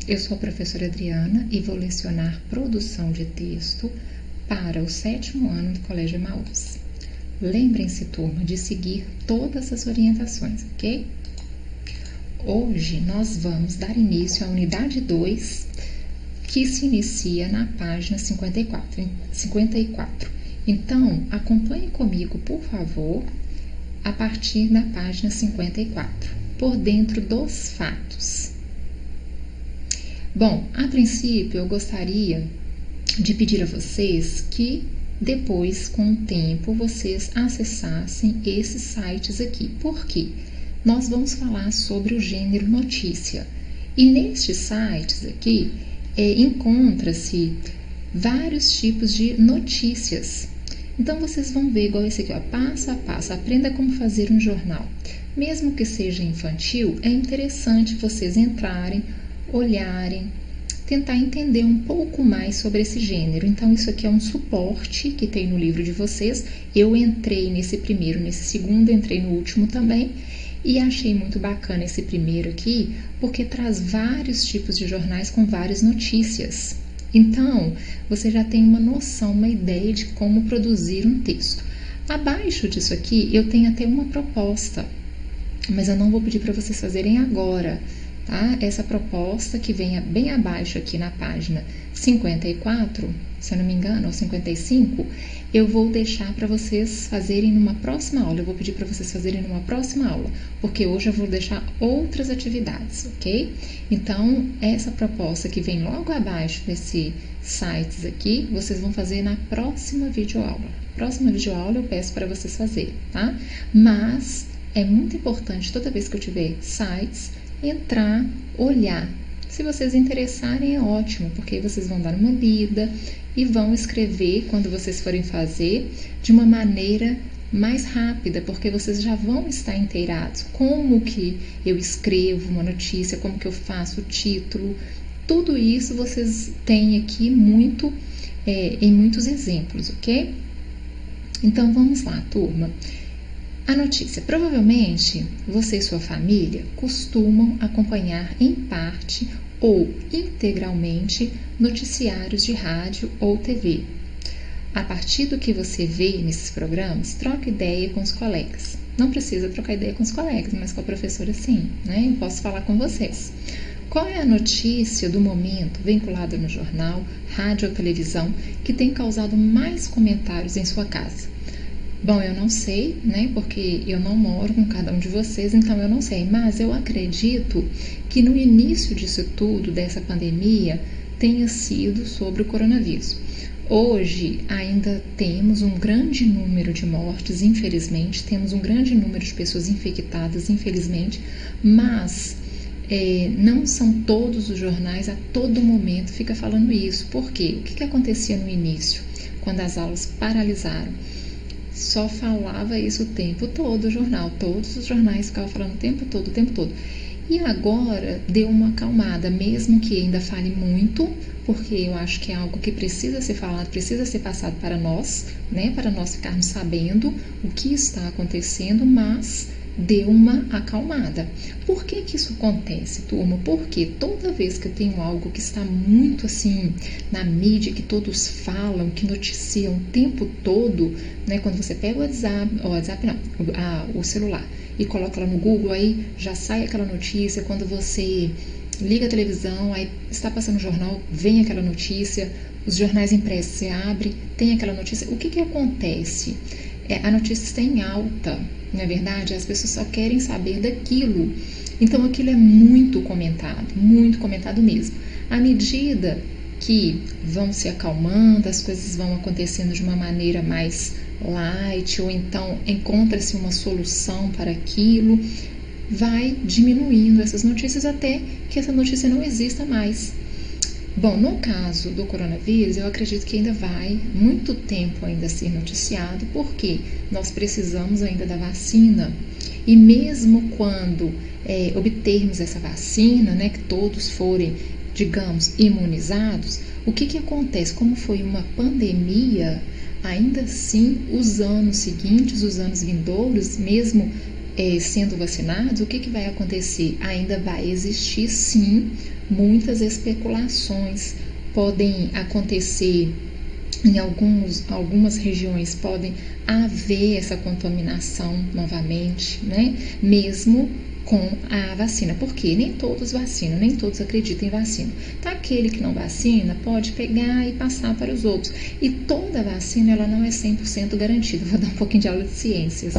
eu sou a professora Adriana e vou lecionar produção de texto para o 7º ano do Colégio Emaús. Lembrem-se, turma, de seguir todas as orientações, ok? Hoje nós vamos dar início à unidade 2, que se inicia na página 54. Então, acompanhe comigo, por favor, a partir da página 54, por dentro dos fatos. Bom, a princípio eu gostaria de pedir a vocês que depois, com o tempo, vocês acessassem esses sites aqui. Por quê? Nós vamos falar sobre o gênero notícia. E nestes sites aqui, encontra-se vários tipos de notícias. Então, vocês vão ver, igual esse aqui, ó, passo a passo, aprenda como fazer um jornal. Mesmo que seja infantil, é interessante vocês entrarem, olharem, tentar entender um pouco mais sobre esse gênero. Então, isso aqui é um suporte que tem no livro de vocês. Eu entrei nesse primeiro, nesse segundo, entrei no último também. E achei muito bacana esse primeiro aqui, porque traz vários tipos de jornais com várias notícias. Então, você já tem uma noção, uma ideia de como produzir um texto. Abaixo disso aqui, eu tenho até uma proposta, mas eu não vou pedir para vocês fazerem agora, tá? Essa proposta que vem bem abaixo aqui na página 54, se eu não me engano, ou 55, eu vou deixar para vocês fazerem numa próxima aula. Eu vou pedir para vocês fazerem numa próxima aula, porque hoje eu vou deixar outras atividades, ok? Então, essa proposta que vem logo abaixo desses sites aqui, vocês vão fazer na próxima videoaula. Próxima videoaula eu peço para vocês fazerem, tá? Mas é muito importante, toda vez que eu tiver sites, entrar, olhar. Se vocês interessarem, é ótimo, porque aí vocês vão dar uma lida e vão escrever, quando vocês forem fazer, de uma maneira mais rápida, porque vocês já vão estar inteirados. Como que eu escrevo uma notícia, como que eu faço o título, tudo isso vocês têm aqui em muitos exemplos, ok? Então, vamos lá, turma. A notícia. Provavelmente, você e sua família costumam acompanhar em parte ou integralmente noticiários de rádio ou TV. A partir do que você vê nesses programas, troque ideia com os colegas. Não precisa trocar ideia com os colegas, mas com a professora sim, né? Eu posso falar com vocês. Qual é a notícia do momento vinculada no jornal, rádio ou televisão que tem causado mais comentários em sua casa? Bom, eu não sei, né, porque eu não moro com cada um de vocês, então eu não sei, mas eu acredito que no início disso tudo, dessa pandemia, tenha sido sobre o coronavírus. Hoje ainda temos um grande número de mortes, infelizmente, temos um grande número de pessoas infectadas, infelizmente, mas não são todos os jornais a todo momento fica falando isso. Por quê? O que acontecia no início, quando as aulas paralisaram? Só falava isso o tempo todo, o jornal, todos os jornais ficavam falando o tempo todo. E agora deu uma acalmada, mesmo que ainda fale muito, porque eu acho que é algo que precisa ser falado, precisa ser passado para nós, né, para nós ficarmos sabendo o que está acontecendo, mas deu uma acalmada. Por que isso acontece, turma? Porque toda vez que eu tenho algo que está muito assim na mídia, que todos falam, que noticiam o tempo todo, né? Quando você pega o celular e coloca lá no Google, aí já sai aquela notícia. Quando você liga a televisão, aí está passando o jornal, vem aquela notícia. Os jornais impressos, você abre, tem aquela notícia. O que acontece? A notícia está em alta, não é verdade? As pessoas só querem saber daquilo. Então, aquilo é muito comentado mesmo. À medida que vão se acalmando, as coisas vão acontecendo de uma maneira mais light, ou então encontra-se uma solução para aquilo, vai diminuindo essas notícias até que essa notícia não exista mais. Bom, no caso do coronavírus, eu acredito que ainda vai muito tempo ainda ser noticiado, porque nós precisamos ainda da vacina. E mesmo quando obtermos essa vacina, né, que todos forem, digamos, imunizados, o que acontece? Como foi uma pandemia, ainda assim, os anos seguintes, os anos vindouros, mesmo sendo vacinados, o que vai acontecer? Ainda vai existir, sim, muitas especulações. Podem acontecer em algumas regiões, podem haver essa contaminação novamente, né? Mesmo com a vacina, porque nem todos vacinam, nem todos acreditam em vacina. Tá, aquele que não vacina pode pegar e passar para os outros. E toda vacina, ela não é 100% garantida. Vou dar um pouquinho de aula de ciências.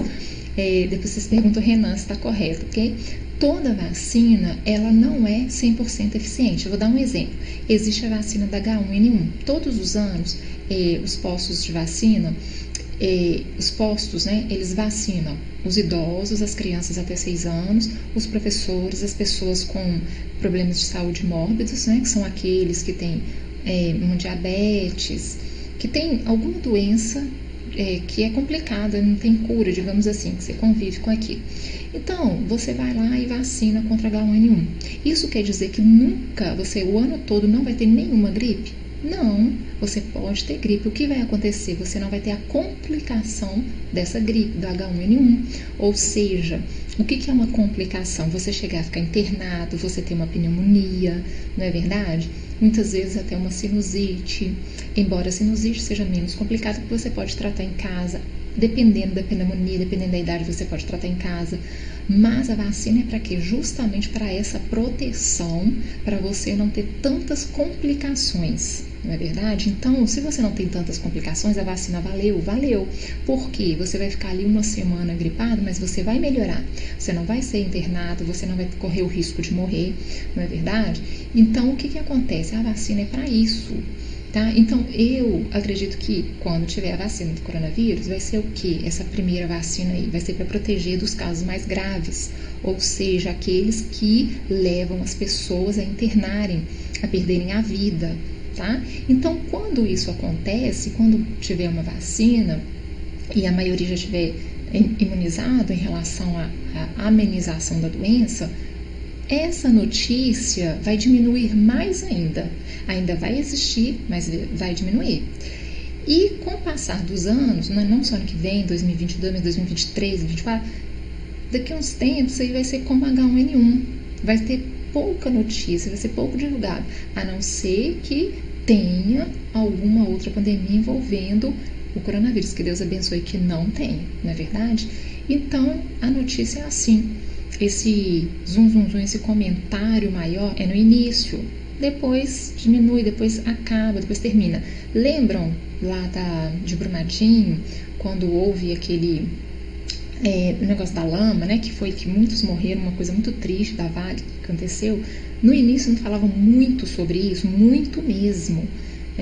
Depois vocês perguntam, Renan, se está correto, ok? Toda vacina, ela não é 100% eficiente. Eu vou dar um exemplo. Existe a vacina da H1N1. Todos os anos, os postos de vacina, né, eles vacinam os idosos, as crianças até 6 anos, os professores, as pessoas com problemas de saúde mórbidos, né, que são aqueles que têm uma diabetes, que tem alguma doença que é complicada, não tem cura, digamos assim, que você convive com aquilo. Então, você vai lá e vacina contra H1N1. Isso quer dizer que nunca, o ano todo não vai ter nenhuma gripe? Não, você pode ter gripe. O que vai acontecer? Você não vai ter a complicação dessa gripe, do H1N1. Ou seja, o que é uma complicação? Você chegar a ficar internado, você ter uma pneumonia, não é verdade? Muitas vezes até uma sinusite. Embora a sinusite seja menos complicada, porque você pode tratar em casa. Dependendo da pneumonia, dependendo da idade, você pode tratar em casa. Mas a vacina é para quê? Justamente para essa proteção, para você não ter tantas complicações, não é verdade? Então, se você não tem tantas complicações, a vacina valeu. Por quê? Você vai ficar ali uma semana gripado, mas você vai melhorar. Você não vai ser internado, você não vai correr o risco de morrer, não é verdade? Então, o que acontece? A vacina é para isso. Tá? Então, eu acredito que quando tiver a vacina do coronavírus, vai ser o quê? Essa primeira vacina aí vai ser para proteger dos casos mais graves, ou seja, aqueles que levam as pessoas a internarem, a perderem a vida, tá? Então, quando isso acontece, quando tiver uma vacina e a maioria já estiver imunizado em relação à amenização da doença, essa notícia vai diminuir mais ainda. Ainda vai existir, mas vai diminuir. E com o passar dos anos, não só ano que vem, 2022, mas 2023, 2024, daqui a uns tempos aí vai ser como H1N1. Vai ter pouca notícia, vai ser pouco divulgado, a não ser que tenha alguma outra pandemia envolvendo o coronavírus, que Deus abençoe que não tem, não é verdade? Então, a notícia é assim. Esse esse comentário maior é no início, depois diminui, depois acaba, depois termina. Lembram lá de Brumadinho, quando houve aquele negócio da lama, né, que foi que muitos morreram, uma coisa muito triste da Vale que aconteceu? No início não falavam muito sobre isso, muito mesmo.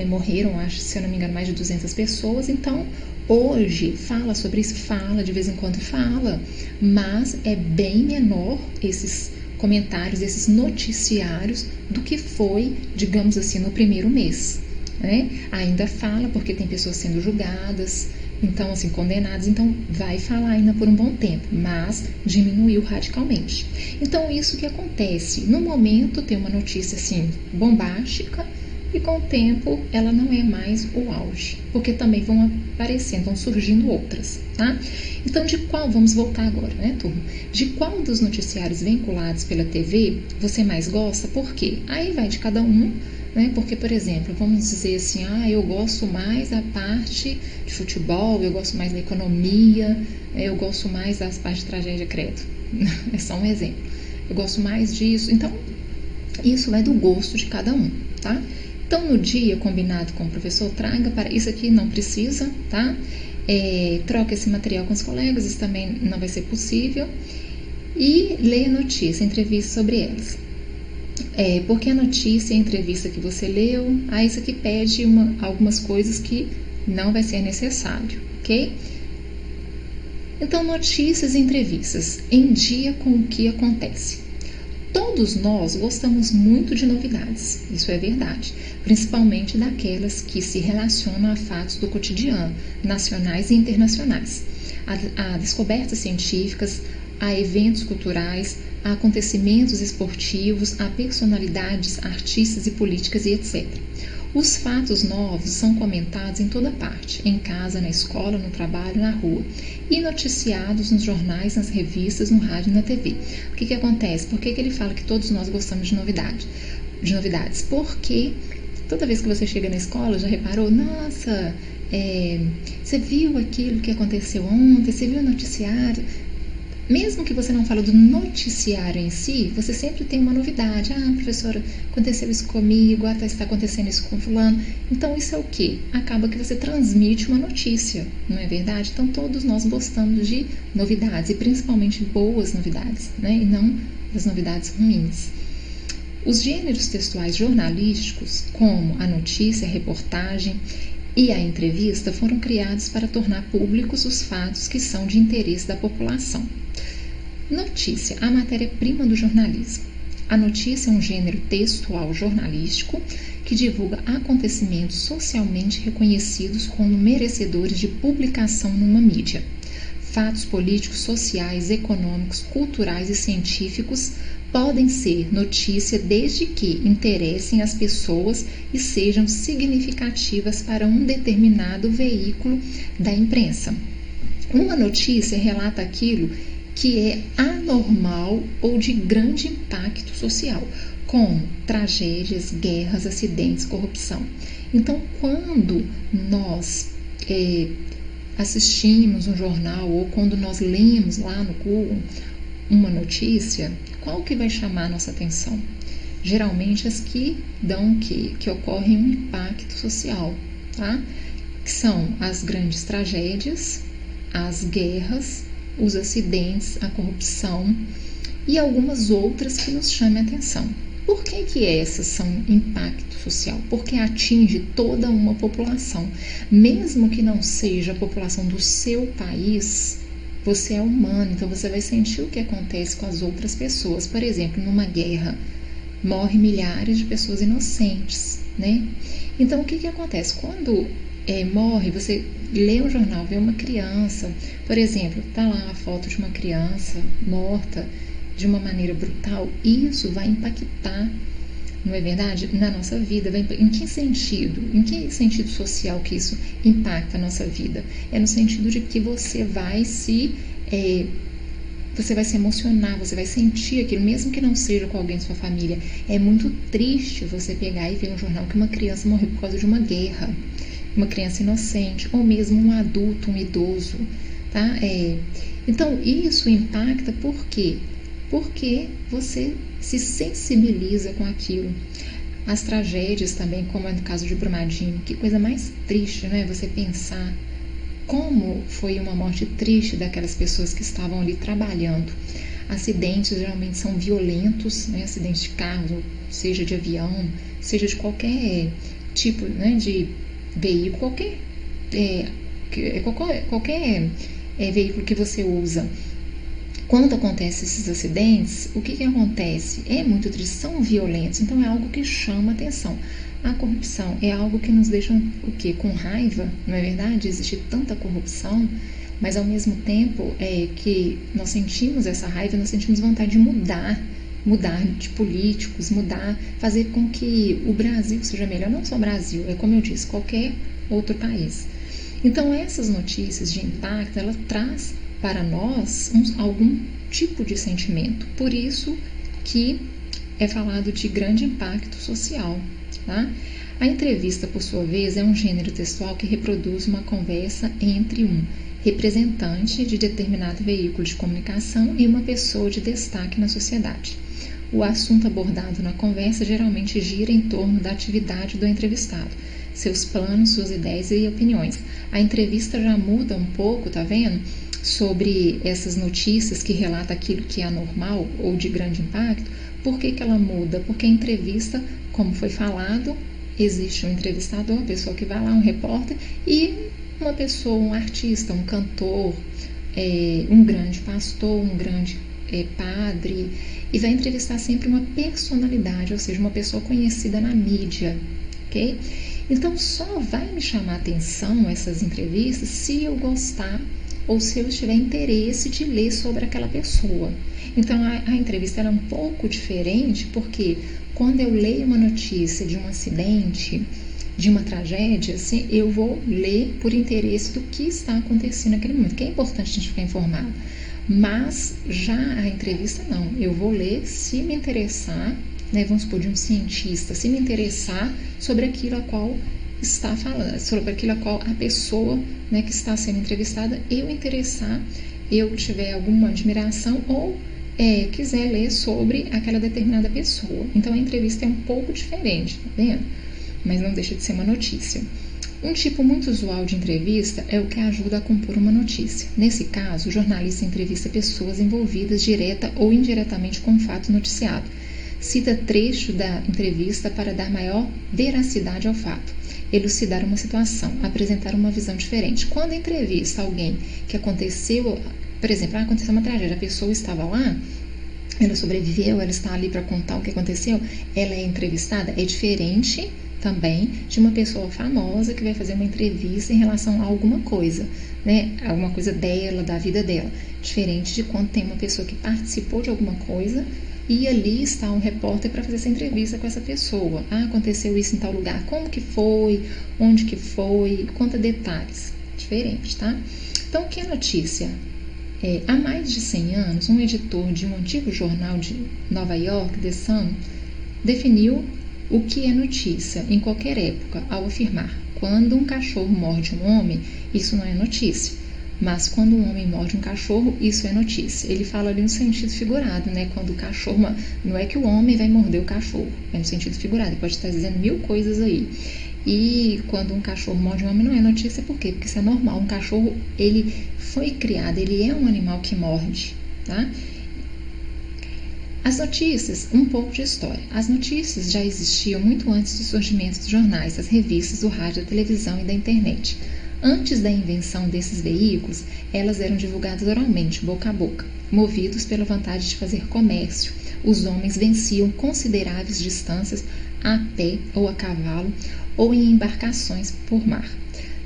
Morreram, acho, se eu não me engano, mais de 200 pessoas. Então, hoje, fala sobre isso, de vez em quando fala, mas é bem menor esses comentários, esses noticiários do que foi, digamos assim, no primeiro mês, né? Ainda fala porque tem pessoas sendo julgadas, então, assim, condenadas, então vai falar ainda por um bom tempo, mas diminuiu radicalmente. Então, isso que acontece, no momento tem uma notícia, assim, bombástica, e com o tempo ela não é mais o auge, porque também vão aparecendo, vão surgindo outras, tá? Então, vamos voltar agora, né, turma? De qual dos noticiários vinculados pela TV você mais gosta? Por quê? Aí vai de cada um, né? Porque, por exemplo, vamos dizer assim, eu gosto mais da parte de futebol, eu gosto mais da economia, eu gosto mais das partes de tragédia, credo. É só um exemplo. Eu gosto mais disso. Então, isso vai do gosto de cada um, tá? Então, no dia combinado com o professor, traga para... Isso aqui não precisa, tá? Troca esse material com os colegas, isso também não vai ser possível. E leia a notícia, entrevista sobre elas. Porque a notícia e a entrevista que você leu, isso aqui pede algumas coisas que não vai ser necessário, ok? Então, notícias e entrevistas, em dia com o que acontece. Todos nós gostamos muito de novidades, isso é verdade, principalmente daquelas que se relacionam a fatos do cotidiano, nacionais e internacionais, a descobertas científicas, a eventos culturais, a acontecimentos esportivos, a personalidades, artistas e políticas e etc. Os fatos novos são comentados em toda parte, em casa, na escola, no trabalho, na rua, e noticiados nos jornais, nas revistas, no rádio e na TV. O que acontece? Por que ele fala que todos nós gostamos de novidades? Porque toda vez que você chega na escola, já reparou? Nossa, você viu aquilo que aconteceu ontem? Você viu o noticiário? Mesmo que você não fale do noticiário em si, você sempre tem uma novidade. Ah, professora, aconteceu isso comigo, está acontecendo isso com fulano. Então, isso é o quê? Acaba que você transmite uma notícia, não é verdade? Então, todos nós gostamos de novidades, e principalmente boas novidades, né? E não das novidades ruins. Os gêneros textuais jornalísticos, como a notícia, a reportagem e a entrevista, foram criados para tornar públicos os fatos que são de interesse da população. Notícia, a matéria-prima do jornalismo. A notícia é um gênero textual jornalístico que divulga acontecimentos socialmente reconhecidos como merecedores de publicação numa mídia. Fatos políticos, sociais, econômicos, culturais e científicos podem ser notícia desde que interessem as pessoas e sejam significativas para um determinado veículo da imprensa. Uma notícia relata aquilo que é anormal ou de grande impacto social, como tragédias, guerras, acidentes, corrupção. Então, quando nós assistimos um jornal ou quando nós lemos lá no Google uma notícia, qual que vai chamar a nossa atenção? Geralmente as que dão o quê? Que ocorrem um impacto social, tá? Que são as grandes tragédias, as guerras, os acidentes, a corrupção e algumas outras que nos chamem a atenção. Por que essas são impacto social? Porque atinge toda uma população. Mesmo que não seja a população do seu país, você é humano, então você vai sentir o que acontece com as outras pessoas. Por exemplo, numa guerra, morrem milhares de pessoas inocentes, né? Então, o que acontece? Quando morre, você lê um jornal, vê uma criança, por exemplo, tá lá a foto de uma criança morta de uma maneira brutal, isso vai impactar, não é verdade? Na nossa vida. Em que sentido? Em que sentido social que isso impacta a nossa vida? É no sentido de que você vai se emocionar, você vai sentir aquilo, mesmo que não seja com alguém de sua família. É muito triste você pegar e ver um jornal que uma criança morreu por causa de uma guerra, uma criança inocente, ou mesmo um adulto, um idoso, tá? Então, isso impacta por quê? Porque você se sensibiliza com aquilo. As tragédias também, como é no caso de Brumadinho, que coisa mais triste, né? Você pensar como foi uma morte triste daquelas pessoas que estavam ali trabalhando. Acidentes geralmente são violentos, né? Acidentes de carro, seja de avião, seja de qualquer tipo, né, de veículo, qualquer veículo que você usa. Quando acontecem esses acidentes, o que acontece? É muito triste, são violentos, então é algo que chama atenção. A corrupção é algo que nos deixa com raiva, não é verdade? Existe tanta corrupção, mas ao mesmo tempo que nós sentimos essa raiva, nós sentimos vontade de mudar de políticos, fazer com que o Brasil seja melhor, não só o Brasil, como eu disse, qualquer outro país. Então, essas notícias de impacto, ela traz para nós algum tipo de sentimento. Por isso que é falado de grande impacto social, tá? A entrevista, por sua vez, é um gênero textual que reproduz uma conversa entre um representante de determinado veículo de comunicação e uma pessoa de destaque na sociedade. O assunto abordado na conversa geralmente gira em torno da atividade do entrevistado, seus planos, suas ideias e opiniões. A entrevista já muda um pouco, tá vendo? Sobre essas notícias que relata aquilo que é anormal ou de grande impacto. Por que ela muda? Porque a entrevista, como foi falado, existe um entrevistador, uma pessoa que vai lá, um repórter, e uma pessoa, um artista, um cantor, um grande pastor, um grande padre, e vai entrevistar sempre uma personalidade, ou seja, uma pessoa conhecida na mídia, ok? Então, só vai me chamar a atenção essas entrevistas se eu gostar ou se eu tiver interesse de ler sobre aquela pessoa. Então, a entrevista é um pouco diferente, porque quando eu leio uma notícia de um acidente, de uma tragédia, assim, eu vou ler por interesse do que está acontecendo naquele momento, que é importante a gente ficar informado. Mas já a entrevista não, eu vou ler se me interessar, né, vamos supor, de um cientista, se me interessar sobre aquilo a qual está falando, sobre aquilo a qual a pessoa, né, que está sendo entrevistada, eu interessar, eu tiver alguma admiração ou quiser ler sobre aquela determinada pessoa. Então a entrevista é um pouco diferente, tá vendo? Mas não deixa de ser uma notícia. Um tipo muito usual de entrevista é o que ajuda a compor uma notícia. Nesse caso, o jornalista entrevista pessoas envolvidas direta ou indiretamente com o fato noticiado. Cita trecho da entrevista para dar maior veracidade ao fato, elucidar uma situação, apresentar uma visão diferente. Quando entrevista alguém que aconteceu, por exemplo, aconteceu uma tragédia, a pessoa estava lá, ela sobreviveu, ela está ali para contar o que aconteceu, ela é entrevistada, é diferente também de uma pessoa famosa que vai fazer uma entrevista em relação a alguma coisa, né? Alguma coisa dela, da vida dela. Diferente de quando tem uma pessoa que participou de alguma coisa e ali está um repórter para fazer essa entrevista com essa pessoa. Ah, aconteceu isso em tal lugar, como que foi, onde que foi, conta detalhes. Diferente, tá? Então, o que é notícia? Há mais de 100 anos, um editor de um antigo jornal de Nova York, The Sun, definiu o que é notícia em qualquer época ao afirmar: quando um cachorro morde um homem, isso não é notícia, mas quando um homem morde um cachorro, isso é notícia. Ele fala ali no sentido figurado, né? Quando o cachorro, não é que o homem vai morder o cachorro, é no sentido figurado, ele pode estar dizendo mil coisas aí. E quando um cachorro morde um homem, não é notícia, por quê? Porque isso é normal. Um cachorro, ele foi criado, ele é um animal que morde, tá? As notícias, um pouco de história. As notícias já existiam muito antes do surgimento dos jornais, das revistas, do rádio, da televisão e da internet. Antes da invenção desses veículos, elas eram divulgadas oralmente, boca a boca. Movidos pela vontade de fazer comércio, os homens venciam consideráveis distâncias a pé ou a cavalo ou em embarcações por mar.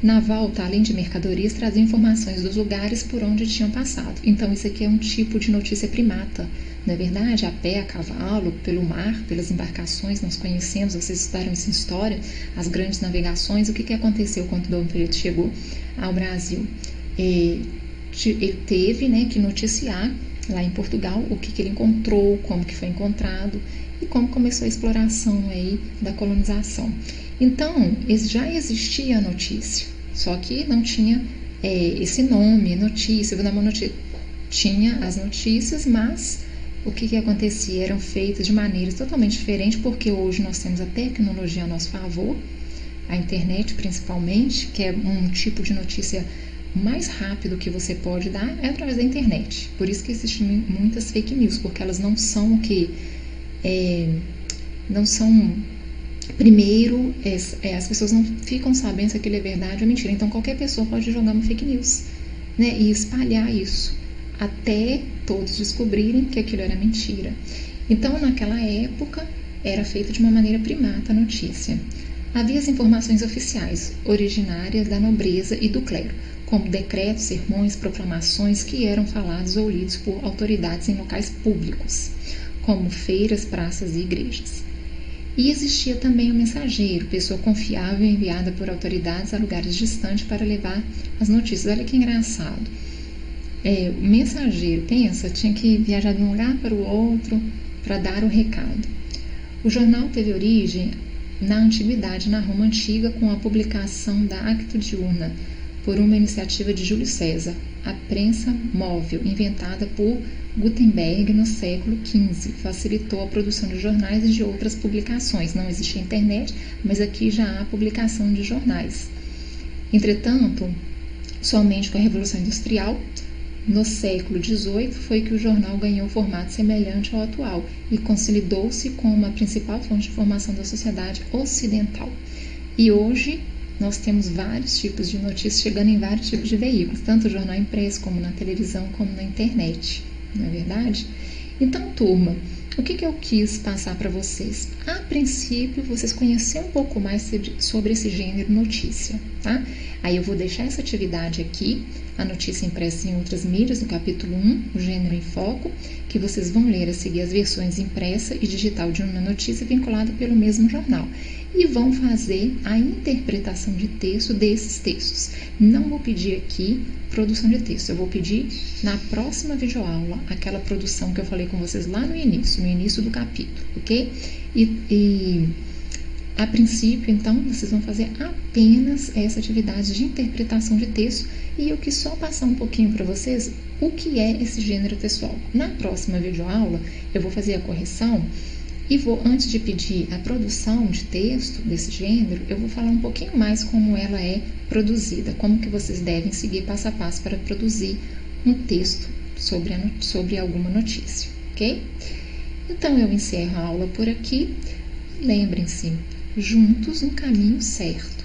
Na volta, além de mercadorias, traziam informações dos lugares por onde tinham passado. Então, isso aqui é um tipo de notícia primata. Não é verdade? A pé, a cavalo, pelo mar, pelas embarcações, nós conhecemos, vocês estudaram isso em história, as grandes navegações. O que aconteceu quando Dom Pedro chegou ao Brasil? Ele teve, né, que noticiar lá em Portugal o que ele encontrou, como que foi encontrado e como começou a exploração aí da colonização. Então, já existia a notícia, só que não tinha esse nome, notícia, vou dar uma notícia. Tinha as notícias, mas o que acontecia? Eram feitas de maneiras totalmente diferentes, porque hoje nós temos a tecnologia a nosso favor, a internet principalmente, que é um tipo de notícia mais rápido que você pode dar, é através da internet. Por isso que existem muitas fake news, porque elas não são o que... não são... Primeiro, as pessoas não ficam sabendo se aquilo é verdade ou mentira. Então, qualquer pessoa pode jogar uma fake news, né, e espalhar isso, até todos descobrirem que aquilo era mentira. Então, naquela época, era feita de uma maneira primata a notícia. Havia as informações oficiais, originárias da nobreza e do clero, como decretos, sermões, proclamações que eram falados ou lidos por autoridades em locais públicos, como feiras, praças e igrejas. E existia também o mensageiro, pessoa confiável enviada por autoridades a lugares distantes para levar as notícias. Olha que engraçado. O mensageiro, pensa, tinha que viajar de um lugar para o outro para dar o recado. O jornal teve origem na antiguidade, na Roma Antiga, com a publicação da Acta Diurna, por uma iniciativa de Júlio César, a prensa móvel, inventada por Gutenberg no século XV, facilitou a produção de jornais e de outras publicações. Não existia internet, mas aqui já há publicação de jornais. Entretanto, somente com a Revolução Industrial, no século XVIII, foi que o jornal ganhou um formato semelhante ao atual e consolidou-se como a principal fonte de informação da sociedade ocidental. E hoje nós temos vários tipos de notícias chegando em vários tipos de veículos, tanto no jornal impresso, como na televisão, como na internet. Não é verdade? Então, turma, o que eu quis passar para vocês? A princípio, vocês conheceram um pouco mais sobre esse gênero notícia, tá? Aí eu vou deixar essa atividade aqui, a notícia impressa em outras mídias, no capítulo 1, o gênero em foco, que vocês vão ler a seguir as versões impressa e digital de uma notícia vinculada pelo mesmo jornal. E vão fazer a interpretação de texto desses textos. Não vou pedir aqui produção de texto, eu vou pedir na próxima videoaula aquela produção que eu falei com vocês lá no início do capítulo, ok? A princípio, então, vocês vão fazer apenas essa atividade de interpretação de texto e eu quis só passar um pouquinho para vocês o que é esse gênero textual. Na próxima videoaula, eu vou fazer a correção e vou, antes de pedir a produção de texto desse gênero, eu vou falar um pouquinho mais como ela é produzida, como que vocês devem seguir passo a passo para produzir um texto sobre alguma notícia, ok? Então, eu encerro a aula por aqui. Lembrem-se, juntos no caminho certo.